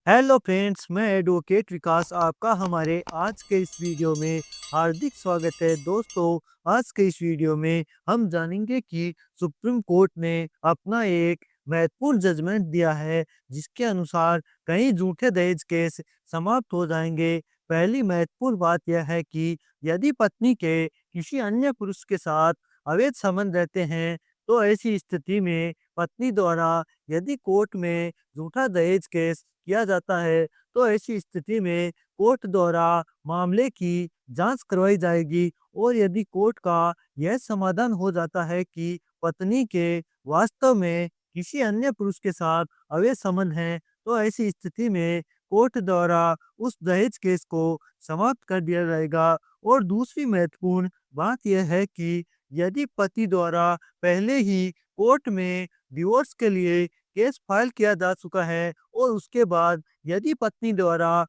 Hello friends, मैं advocate विकास आपका हमारे आज के इस वीडियो में हार्दिक स्वागत है। दोस्तों, आज के इस वीडियो में हम जानेंगे कि सुप्रीम कोर्ट ने अपना एक महत्वपूर्ण जजमेंट दिया है, जिसके अनुसार कई झूठे दहेज केस समाप्त हो जाएंगे। पहली महत्वपूर्ण बात यह है कि यदि पत्नी के किसी अन्य पुरुष के साथ अवैध संबंध रहते हैं, तो ऐसी स्थिति में पत्नी द्वारा यदि कोर्ट में झूठा दहेज केस किया जाता है, तो ऐसी स्थिति में कोर्ट द्वारा मामले की जांच करवाई जाएगी। और यदि कोर्ट का यह समाधान हो जाता है कि पत्नी के वास्तव में किसी अन्य पुरुष के साथ अवैध संबंध है, तो ऐसी स्थिति में कोर्ट द्वारा उस दहेज केस को समाप्त कर दिया जाएगा। और दूसरी महत्वपूर्ण बात यह है कि यदि पति द्वारा पहले ही कोर्ट में डिवोर्स के लिए केस फाइल किया जा चुका है और उसके बाद यदि पत्नी द्वारा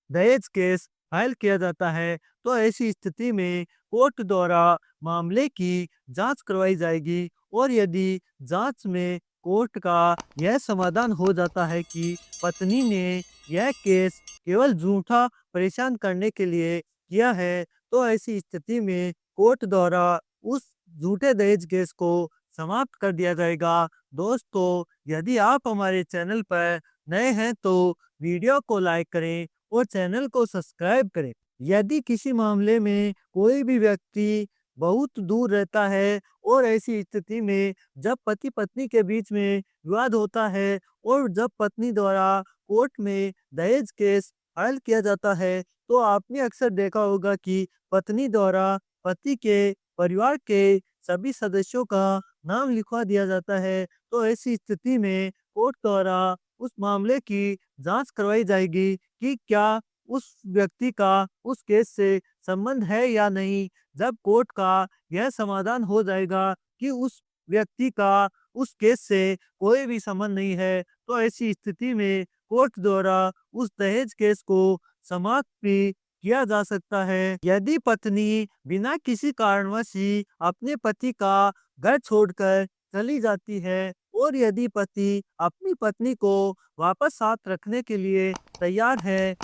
दहेज केस फाइल किया जाता है, तो ऐसी स्थिति में कोर्ट द्वारा मामले की जांच करवाई जाएगी। और यदि जांच में कोर्ट का यह समाधान हो जाता है कि पत्नी ने यह केस केवल झूठा परेशान करने के लिए किया है, तो ऐसी स्थिति में कोर्ट द्वारा उस झूठे दहेज केस को समाप्त कर दिया जाएगा। दोस्तों, यदि आप हमारे चैनल पर नए हैं तो वीडियो को लाइक करें और चैनल को सब्सक्राइब करें। यदि किसी मामले में कोई भी व्यक्ति बहुत दूर रहता है और ऐसी स्थिति में जब पति पत्नी के बीच में विवाद होता है और जब पत्नी द्वारा कोर्ट में दहेज केस फाइल किया जाता है, तो आपने अक्सर देखा होगा कि पत्नी द्वारा पति के परिवार के सभी सदस्यों का नाम लिखवा दिया जाता है। तो ऐसी स्थिति में कोर्ट द्वारा उस मामले की जांच करवाई जाएगी कि क्या उस व्यक्ति का उस केस से संबंध है या नहीं। जब कोर्ट का यह समाधान हो जाएगा कि उस व्यक्ति का उस केस से कोई भी संबंध नहीं है, तो ऐसी स्थिति में कोर्ट द्वारा उस दहेज केस को समाप्त भी किया जा सकता है। यदि पत्नी बिना किसी कारणवश ही अपने पति का घर छोड़कर चली जाती है और यदि पति अपनी पत्नी को वापस साथ रखने के लिए तैयार है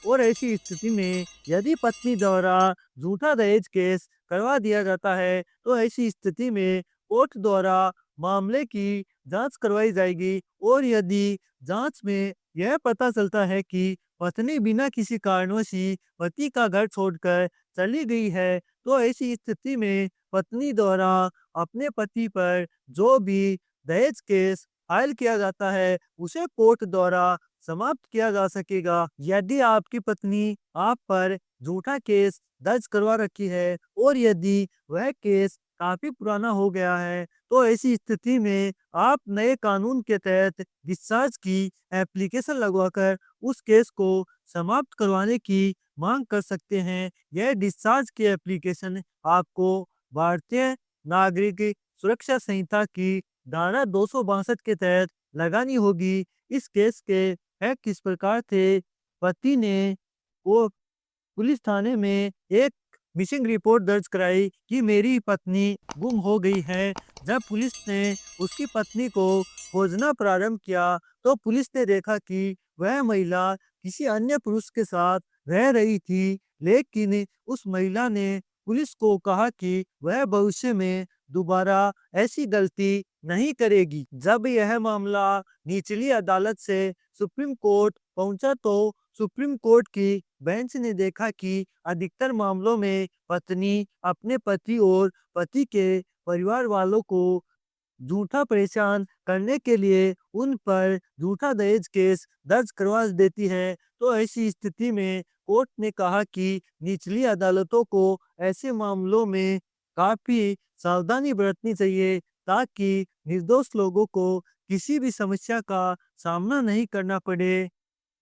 और ऐसी स्थिति में यदि पत्नी द्वारा झूठा दहेज केस करवा दिया जाता है, तो ऐसी स्थिति में कोर्ट द्वारा मामले की जांच करवाई जाएगी। और यदि जांच में यह पता चलता है कि पत्नी बिना किसी कारणवश ही पति का घर छोड़कर चली गई है, तो ऐसी स्थिति में पत्नी द्वारा अपने पति पर जो भी दहेज केस फाइल किया जाता है, उसे कोर्ट द्वारा समाप्त किया जा सकेगा। यदि आपकी पत्नी आप पर झूठा केस दर्ज करवा रखी है और यदि वह केस काफी पुराना हो गया है, तो ऐसी स्थिति में आप नए कानून के तहत डिस्चार्ज की एप्लीकेशन लगवाकर उस केस को समाप्त करवाने की मांग कर सकते हैं। यह डिस्चार्ज की एप्लीकेशन आपको भारतीय नागरिक सुरक्षा संहिता की धारा 262 के तहत लगानी होगी। इस केस के फैक्ट इस प्रकार थे। पति ने वो पुलिस थाने में एक मिसिंग रिपोर्ट दर्ज कराई कि मेरी पत्नी गुम हो गई है। जब पुलिस ने उसकी पत्नी को खोजना प्रारंभ किया, तो पुलिस ने देखा कि वह महिला किसी अन्य पुरुष के साथ रह रही थी, लेकिन उस महिला ने पुलिस को कहा कि वह भविष्य में दोबारा ऐसी गलती नहीं करेगी। जब यह मामला निचली अदालत से सुप्रीम कोर्ट पहुंचा, तो सुप्रीम कोर्ट की बेंच ने देखा कि अधिकतर मामलों में पत्नी अपने पति और पति के परिवार वालों को झूठा परेशान करने के लिए उन पर झूठा दहेज केस दर्ज करवा देती है। तो ऐसी स्थिति में कोर्ट ने कहा कि निचली अदालतों को ऐसे मामलों में काफी सावधानी बरतनी चाहिए, ताकि निर्दोष लोगों को किसी भी समस्या का सामना नहीं करना पड़े।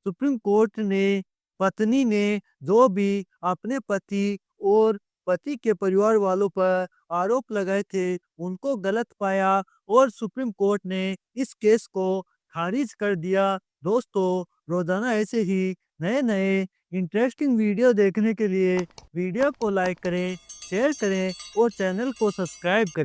सुप्रीम कोर्ट ने पत्नी ने जो भी अपने पति और पति के परिवार वालों पर आरोप लगाए थे, उनको गलत पाया और सुप्रीम कोर्ट ने इस केस को खारिज कर दिया। दोस्तों, रोजाना ऐसे ही नए नए इंटरेस्टिंग वीडियो देखने के लिए वीडियो को लाइक करें, शेयर करें और चैनल को सब्सक्राइब करें।